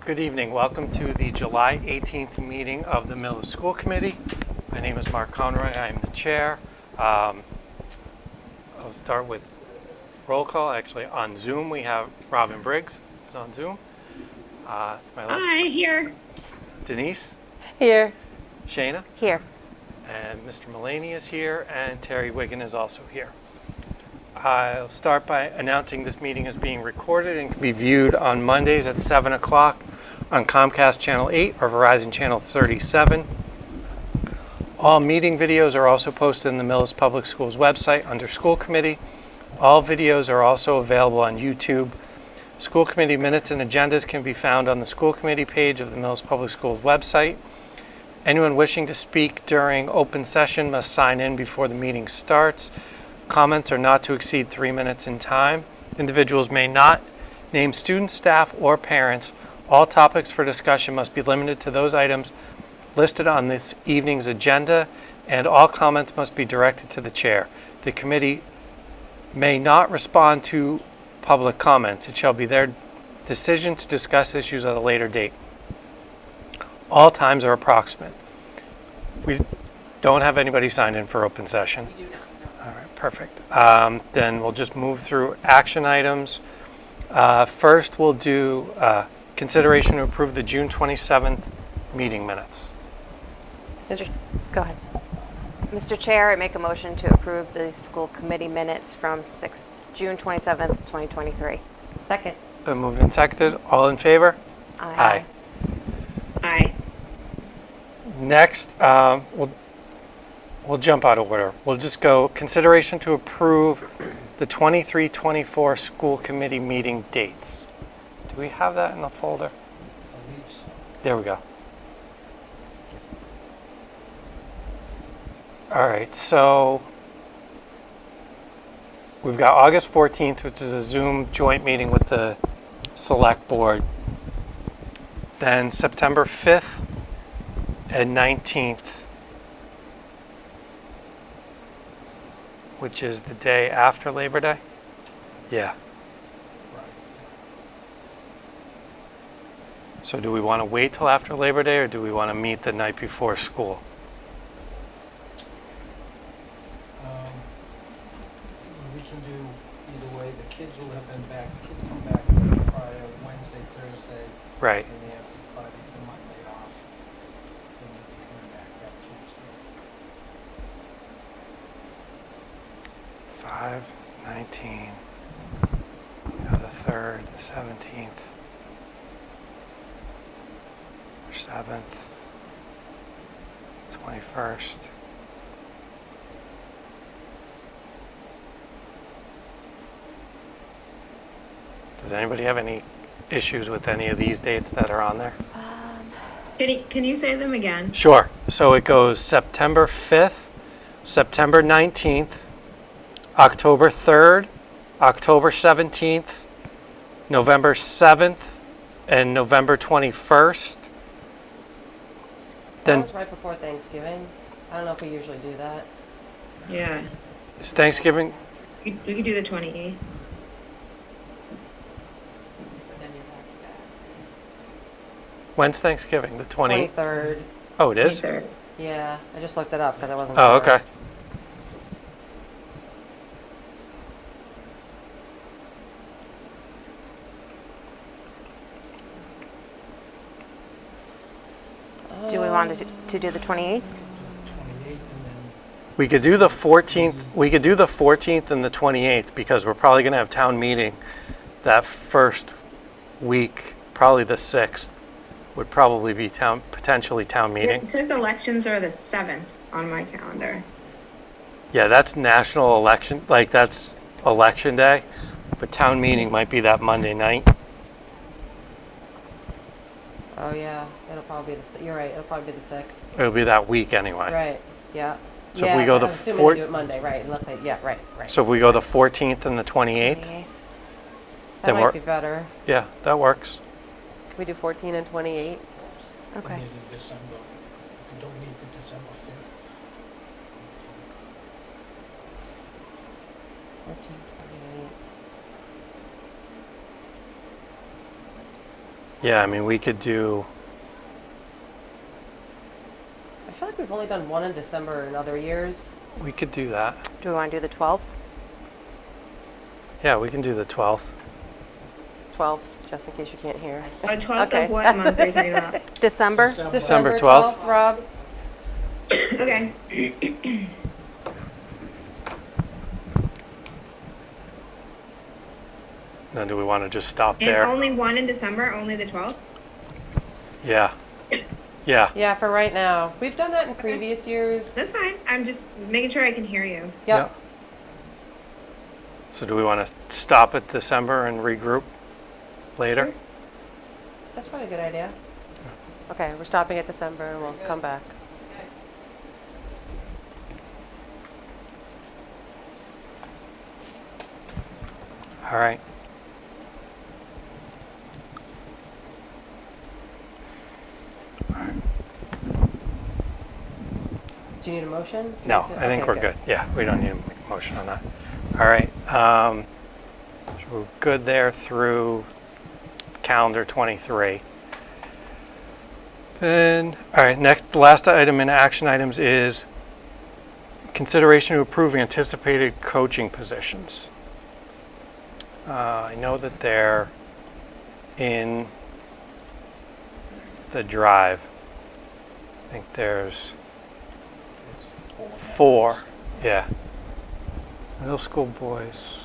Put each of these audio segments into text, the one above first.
Good evening. Welcome to the July 18th meeting of the Millis School Committee. My name is Mark Conroy. I am the chair. I'll start with roll call. Actually, on Zoom, we have Robin Briggs is on Zoom. To my left, Hi, here. Denise, Here. Shayna, Here. and Mr. Mullaney is here, and Terry Wiggin is also here. I'll start by announcing this meeting is being recorded and can be viewed on Mondays at 7 o'clock on Comcast Channel 8 or Verizon Channel 37. All meeting videos are also posted in the Millis Public Schools website under School Committee. All videos are also available on YouTube. School Committee minutes and agendas can be found on the School Committee page of the Millis Public Schools website. Anyone wishing to speak during open session must sign in before the meeting starts. Comments are not to exceed 3 minutes in time. Individuals may not name students, staff, or parents. All topics for discussion must be limited to those items listed on this evening's agenda, and all comments must be directed to the chair. The committee may not respond to public comments. It shall be their decision to discuss issues at a later date. All times are approximate. We don't have anybody signed in for open session. We do not. All right, perfect. Then we'll just move through action items. First, we'll do consideration to approve the June 27th meeting minutes. Go ahead. Mr. Chair, I make a motion to approve the school committee minutes from June 27th, 2023. Second. Been moved and seconded. All in favor? Aye. Hi. Next, we'll jump out of order. We'll just go consideration to approve the 23-24 school committee meeting dates. Do we have that in the folder? There we go. All right, so we've got August 14th, which is a Zoom joint meeting with the select board. Then September 5th and 19th, which is the day after Labor Day? Yeah. So do we want to wait till after Labor Day, or do we want to meet the night before school? We can do either way. The kids will have been back. The kids come back prior Wednesday, Thursday. Right. And they have Friday and Monday off. And they'll be coming back that Tuesday. 5, 19, the 3rd, the 17th, the 7th, 21st. Does anybody have any issues with any of these dates that are on there? Can you say them again? Sure. So it goes September 5th, September 19th, October 3rd, October 17th, November 7th, and November 21st. That Then was right before Thanksgiving. I don't know if we usually do that. Yeah. is Thanksgiving. We could do the 28th. But then you're back to back. When's Thanksgiving? The 20th? 23rd. Oh, it is? 23rd. Yeah, I just looked it up because I wasn't Oh, sure. okay. Do we want to do the 28th? 28th and then We could do the 14th. We could do the 14th and the 28th because we're probably going to have town meeting that first week. Probably the 6th would probably be potentially town meeting. It says elections are the 7th on my calendar. Yeah, that's national election. Like that's election day, but town meeting might be that Monday night. Oh, yeah. It'll probably be you're right. It'll probably be the 6th. It'll be that week anyway. Right. Yeah. So yeah, if we go the I'm assuming fourth- they do it Monday, right? Unless they, yeah, right. So if we go the 14th and the 28th, 28th. that then might we're- be better. yeah, that works. Can we do 14 and 28? we Okay. need the December. We don't need the December 5th. 14, 28. Yeah, I mean, we could do, I feel like we've only done one in December in other years. we could do that. Do we want to do the 12th? Yeah, we can do the 12th. 12th, just in case you can't hear. 12th Okay. of what month are you talking about? December? December 12th. Rob. Okay. Now, do we want to just stop And there? only one in December, only the 12th? Yeah. Yeah. Yeah, for right now. We've done that in previous years. That's fine. I'm just making sure I can hear you. Yep. So do we want to stop at December and regroup later? Sure. That's probably a good idea. Okay, we're stopping at December and we'll come back. All right. Do you need a motion? No, I think Okay, we're good. Yeah, we don't need a motion on that. All right. So we're good there through calendar 23. Then, all right, next, the last item in action items is consideration to approve anticipated coaching positions. I know that they're in the drive. I think there's It's 4. Yeah. Middle school boys.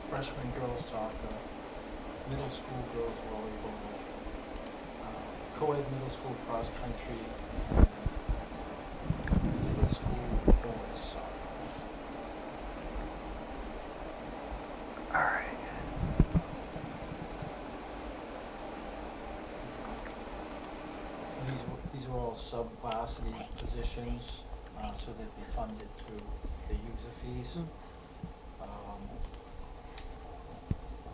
freshman girls soccer, middle school girls volleyball, co-ed middle school cross country, and middle school boys soccer. All right. These are all sub-varsity positions, so they'd be funded through the user fees.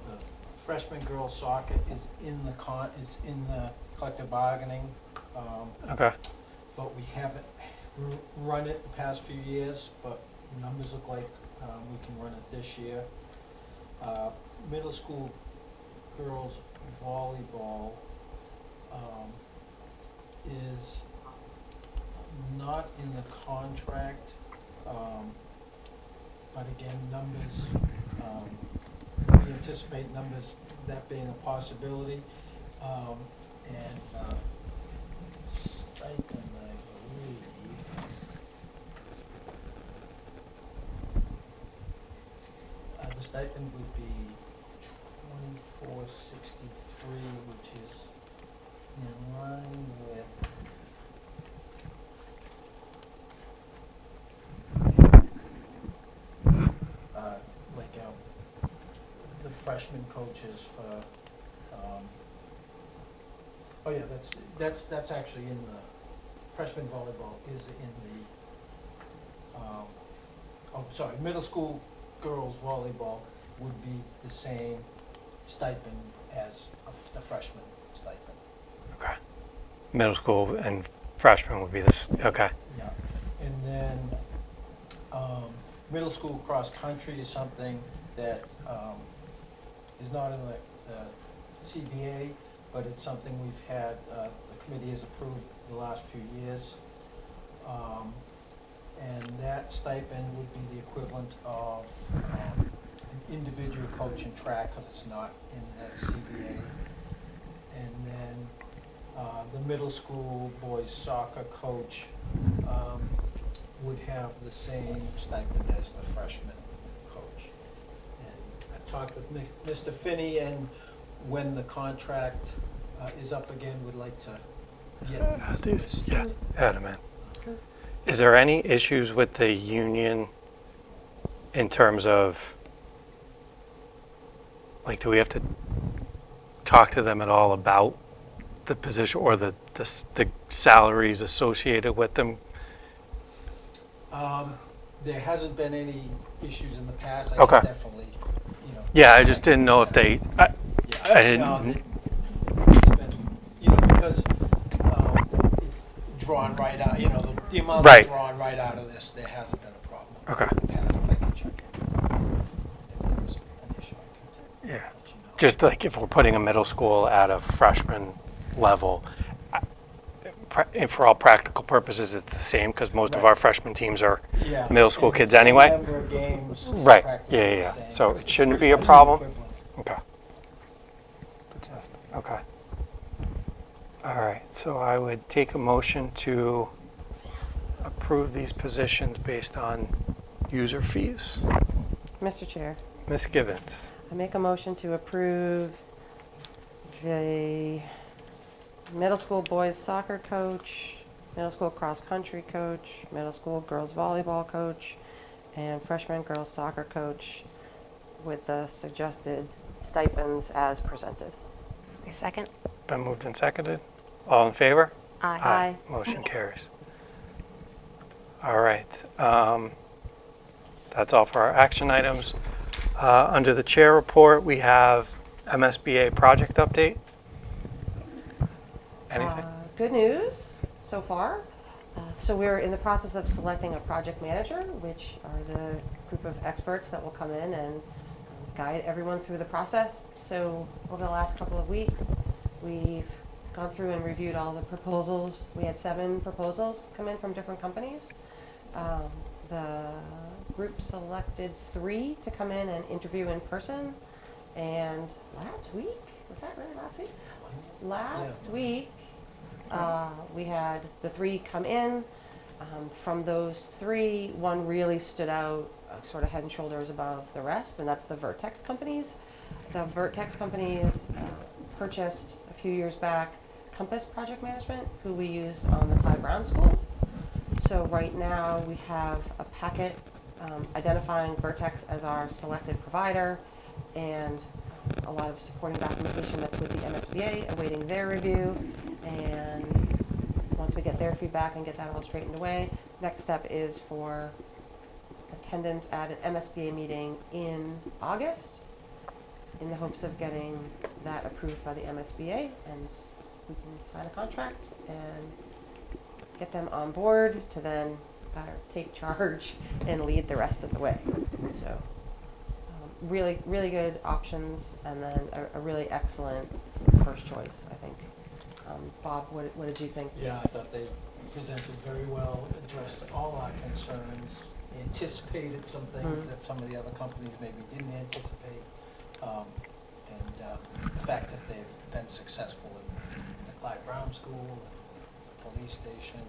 The freshman girls soccer is in the collective bargaining, Okay. but we haven't run it the past few years, but numbers look like we can run it this year. Middle school girls volleyball is not in the contract, but again, numbers, we anticipate numbers, that being a possibility, and stipend, I believe. The stipend would be 2463, which is in line with the freshman coaches for, oh yeah, that's actually in the, freshman volleyball is in the, oh, sorry, middle school girls volleyball would be the same stipend as the freshman stipend. Okay. Middle school and freshman would be this. Okay. Yeah, and then, middle school cross-country is something that, is not in the CBA, but it's something we've had, the committee has approved the last few years. And that stipend would be the equivalent of, an individual coach in track, because it's not in that CBA. And then, the middle school boys soccer coach, would have the same stipend as the freshman coach. And I talked with Mr. Finney, and when the contract is up again, would like to get these listed. Yeah, add 'em in. Is there any issues with the union in terms of, like, do we have to talk to them at all about the position or the salaries associated with them? There hasn't been any issues in the past. I Okay. can definitely, Yeah, I just didn't know if they, I Yeah, no, didn't, it's been, because it's drawn right out, the amount Right. that's drawn right out of this, there hasn't been a problem. Okay. In the past, but I can check it. just like if we're putting a middle school at a freshman level, for all practical purposes, it's the same because most of Right. our freshman teams are Yeah. middle school And kids the same anyway. number of games, Right. practice Yeah, is yeah, the yeah. same. So It's it shouldn't pretty be a much problem. equivalent. Okay. Okay. All right, so I would take a motion to approve these positions based on user fees. Mr. Chair, Ms. Givens, I make a motion to approve the middle school boys soccer coach, middle school cross-country coach, middle school girls volleyball coach, and freshman girls soccer coach with the suggested stipends as presented. A second? been moved and seconded. All in favor? Aye. Motion carries. All right. That's all for our action items. Under the chair report, we have MSBA project update. Anything? Good news so far. So we're in the process of selecting a project manager, which are the group of experts that will come in and guide everyone through the process. So over the last couple of weeks, we've gone through and reviewed all the proposals. We had 7 proposals come in from different companies. The group selected 3 to come in and interview in person. And last week, was that really last week? Last week, we had the 3 come in. From those 3, one really stood out sort of head and shoulders above the rest, and that's the Vertex companies. The Vertex companies purchased a few years back Compass Project Management, who we used on the Clyde Brown School. So right now we have a packet identifying Vertex as our selected provider, and a lot of supporting documentation that's with the MSBA awaiting their review. And once we get their feedback and get that all straightened away, next step is for attendance at an MSBA meeting in August in the hopes of getting that approved by the MSBA, and we can sign a contract and get them on board to then take charge and lead the rest of the way. So really, really good options, and then a really excellent first choice, I think. Bob, what did you think? Yeah, I thought they presented very well, addressed all our concerns, anticipated some things that some of the other companies maybe didn't anticipate. And the fact that they've been successful in the Clyde Brown School, the police station,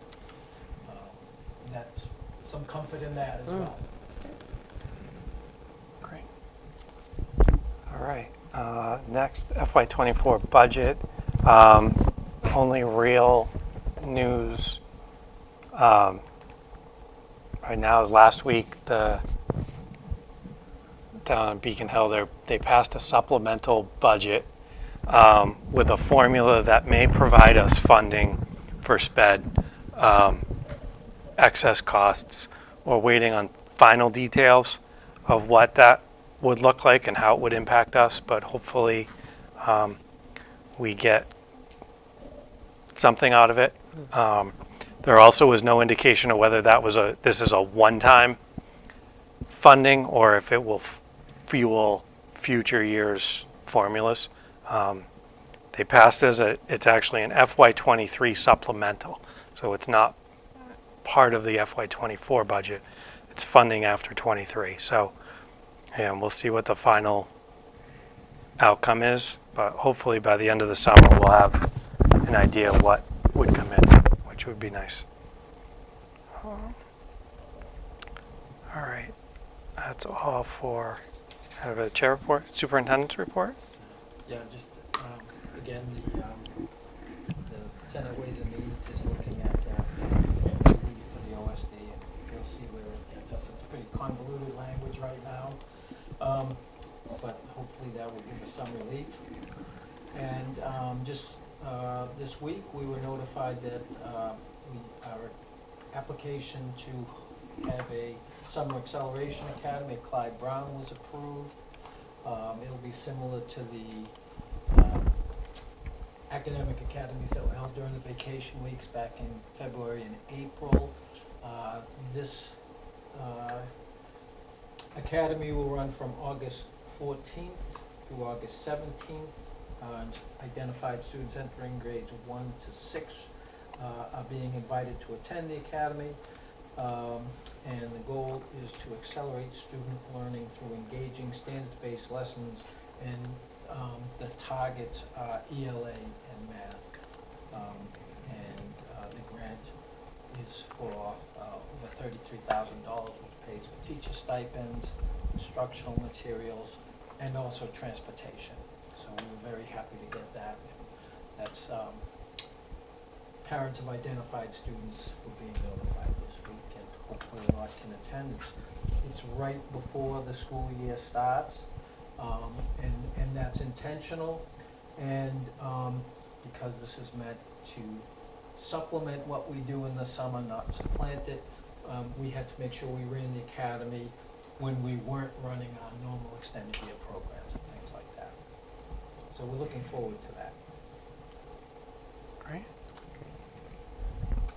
that's some comfort in that as well. Great. All right. Next, FY24 budget. Only real news right now is last week, down in Beacon Hill, they passed a supplemental budget with a formula that may provide us funding for SPED excess costs. We're waiting on final details of what that would look like and how it would impact us, but hopefully we get something out of it. There also was no indication of whether this is a one-time funding or if it will fuel future years' formulas. They passed it's actually an FY23 supplemental, so it's not part of the FY24 budget. It's funding after 23. So, and we'll see what the final outcome is, but hopefully by the end of the summer we'll have an idea of what would come in, which would be nice. All right, that's all for, I have a chair report, superintendent's report. Yeah, just, again, the Senate Ways and Means is looking at relief for the OSD, and you'll see where it gets us. It's pretty convoluted language right now, but hopefully that will give us some relief. And just this week, we were notified that our application to have a Summer Acceleration Academy at Clyde Brown was approved. It'll be similar to the academic academies that were held during the vacation weeks back in February and April. This academy will run from August 14th through August 17th. Identified students entering grades 1 to 6 are being invited to attend the academy. And the goal is to accelerate student learning through engaging standards-based lessons, and the targets are ELA and math. The grant is for over $33,000, which pays for teacher stipends, instructional materials, and also transportation. So we were very happy to get that. That's parents of identified students were being notified this week, and hopefully a lot can attend. It's right before the school year starts, and that's intentional, and because this is meant to supplement what we do in the summer, not supplant it. We had to make sure we ran the academy when we weren't running our normal extended year programs and things like that. So we're looking forward to that. Great.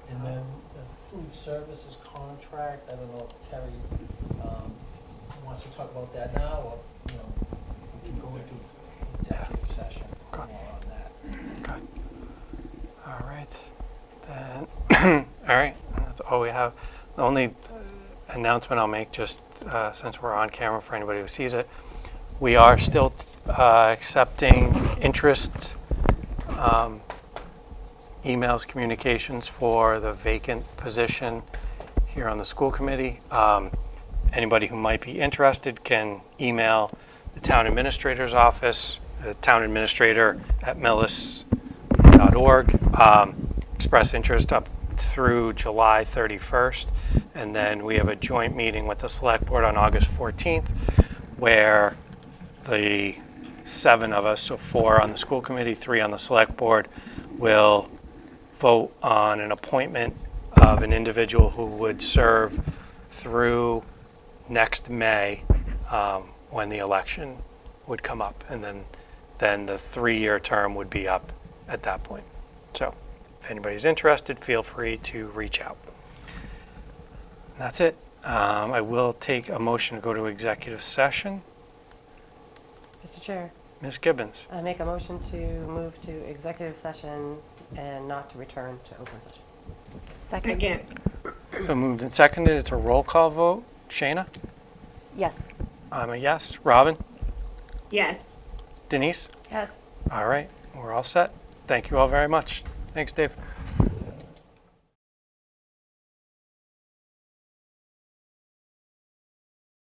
And then the food services contract, I don't know if Terry wants to talk about that now, or, we can go into executive session more on that. Okay. All right. Then, all right, that's all we have. The only announcement I'll make, just since we're on camera for anybody who sees it, we are still accepting interest emails, communications for the vacant position here on the school committee. Anybody who might be interested can email the town administrator's office, the town administrator at millis.org, express interest up through July 31st. And then we have a joint meeting with the select board on August 14th, where the 7 of us, so 4 on the school committee, 3 on the select board, will vote on an appointment of an individual who would serve through next May, when the election would come up, and then the 3-year term would be up at that point. So if anybody's interested, feel free to reach out. That's it. I will take a motion to go to executive session. Mr. Chair, Ms. Gibbons. I make a motion to move to executive session and not to return to open session. Second? Second. So moved and seconded. It's a roll call vote. Shayna? Yes. I'm a yes. Robin? Yes. Denise? Yes. All right. We're all set. Thank you all very much. Thanks, Dave.